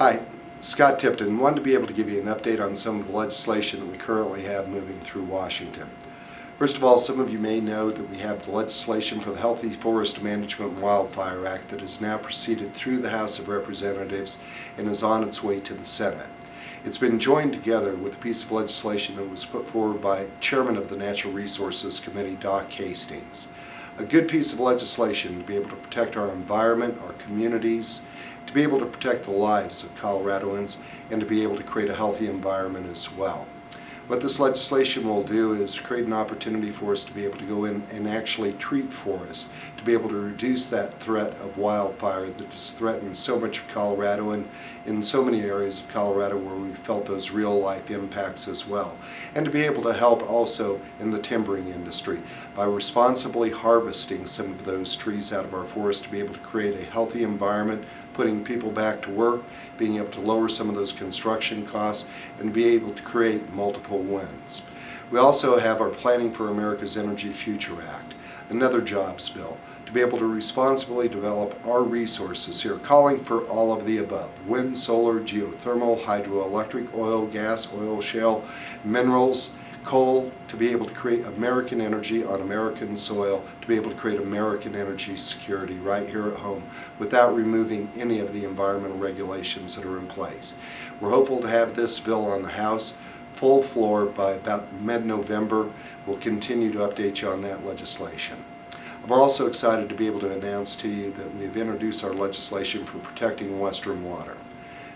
Hi, Scott Tipton. Wanted to be able to give you an update on some of the legislation that we currently have moving through Washington. First of all, some of you may know that we have the legislation for the Healthy Forest Management and Wildfire Act that has now proceeded through the House of Representatives and is on its way to the Senate. It's been joined together with a piece of legislation that was put forward by Chairman of the Natural Resources Committee, Doc Hastings. A good piece of legislation to be able to protect our environment, our communities, to be able to protect the lives of Coloradoans, and to be able to create a healthy environment as well. What this legislation will do is create an opportunity for us to be able to go in and actually treat forests, to be able to reduce that threat of wildfire that has threatened so much of Colorado and in so many areas of Colorado where we felt those real life impacts as well. And to be able to help also in the timbering industry by responsibly harvesting some of those trees out of our forests to be able to create a healthy environment, putting people back to work, being able to lower some of those construction costs, and be able to create multiple wins. We also have our Planning for America's Energy Future Act, another jobs bill, to be able to responsibly develop our resources here, calling for all of the above: wind, solar, geothermal, hydroelectric, oil, gas, oil shale, minerals, coal, to be able to create American energy on American soil, to be able to create American energy security right here at home without removing any of the environmental regulations that are in place. We're hopeful to have this bill on the House full floor by about mid-November. We'll continue to update you on that legislation. I'm also excited to be able to announce to you that we've introduced our legislation for protecting Western water.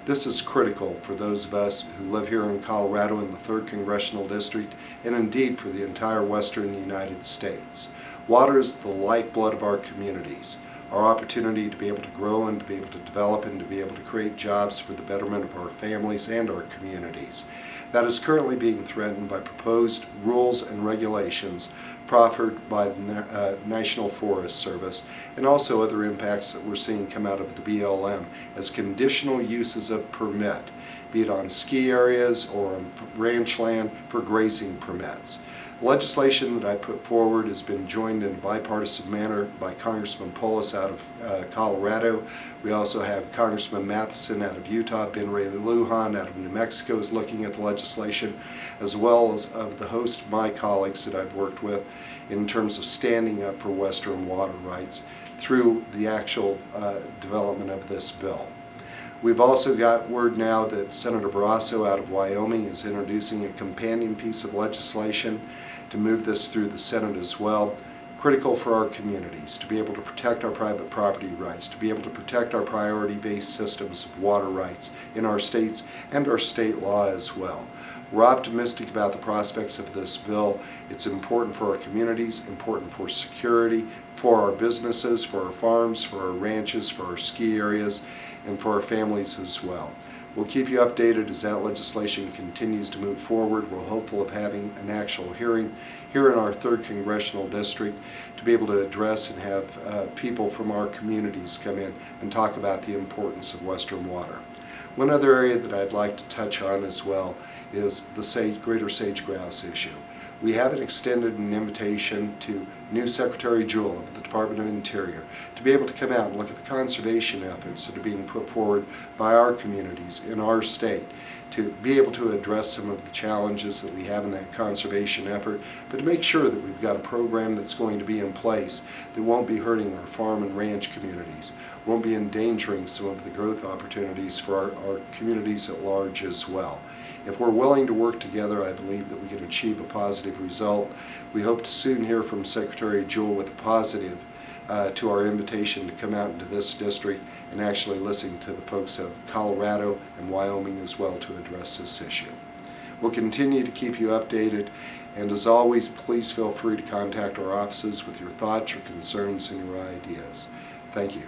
This is critical for those of us who live here in Colorado in the 3rd Congressional District, and indeed for the entire western United States. Water is the lifeblood of our communities, our opportunity to be able to grow and to be able to develop and to be able to create jobs for the betterment of our families and our communities. That is currently being threatened by proposed rules and regulations proffered by the National Forest Service, and also other impacts that we're seeing come out of the BLM as conditional uses of permit, be it on ski areas or on ranch land for grazing permits. Legislation that I put forward has been joined in a bipartisan manner by Congressman Polis out of Colorado. We also have Congressman Matheson out of Utah, Ben Ray Lujan out of New Mexico is looking at the legislation, as well as of the host of my colleagues that I've worked with in terms of standing up for Western water rights through the actual development of this bill. We've also got word now that Senator Barrasso out of Wyoming is introducing a companion piece of legislation to move this through the Senate as well. Critical for our communities, to be able to protect our private property rights, to be able to protect our priority-based systems of water rights in our states and our state law as well. We're optimistic about the prospects of this bill. It's important for our communities, important for security, for our businesses, for our farms, for our ranches, for our ski areas, and for our families as well. We'll keep you updated as that legislation continues to move forward. We're hopeful of having an actual hearing here in our 3rd Congressional District to be able to address and have people from our communities come in and talk about the importance of Western water. One other area that I'd like to touch on as well is the greater sage-grouse issue. We have extended an invitation to new Secretary Jewell of the Department of Interior to be able to come out and look at the conservation efforts that are being put forward by our communities in our state, to be able to address some of the challenges that we have in that conservation effort, but to make sure that we've got a program that's going to be in place that won't be hurting our farm and ranch communities, won't be endangering some of the growth opportunities for our communities at large as well. If we're willing to work together, I believe that we can achieve a positive result. We hope to soon hear from Secretary Jewell with a positive to our invitation to come out into this district and actually listen to the folks of Colorado and Wyoming as well to address this issue. We'll continue to keep you updated, and as always, please feel free to contact our offices with your thoughts, your concerns, and your ideas. Thank you.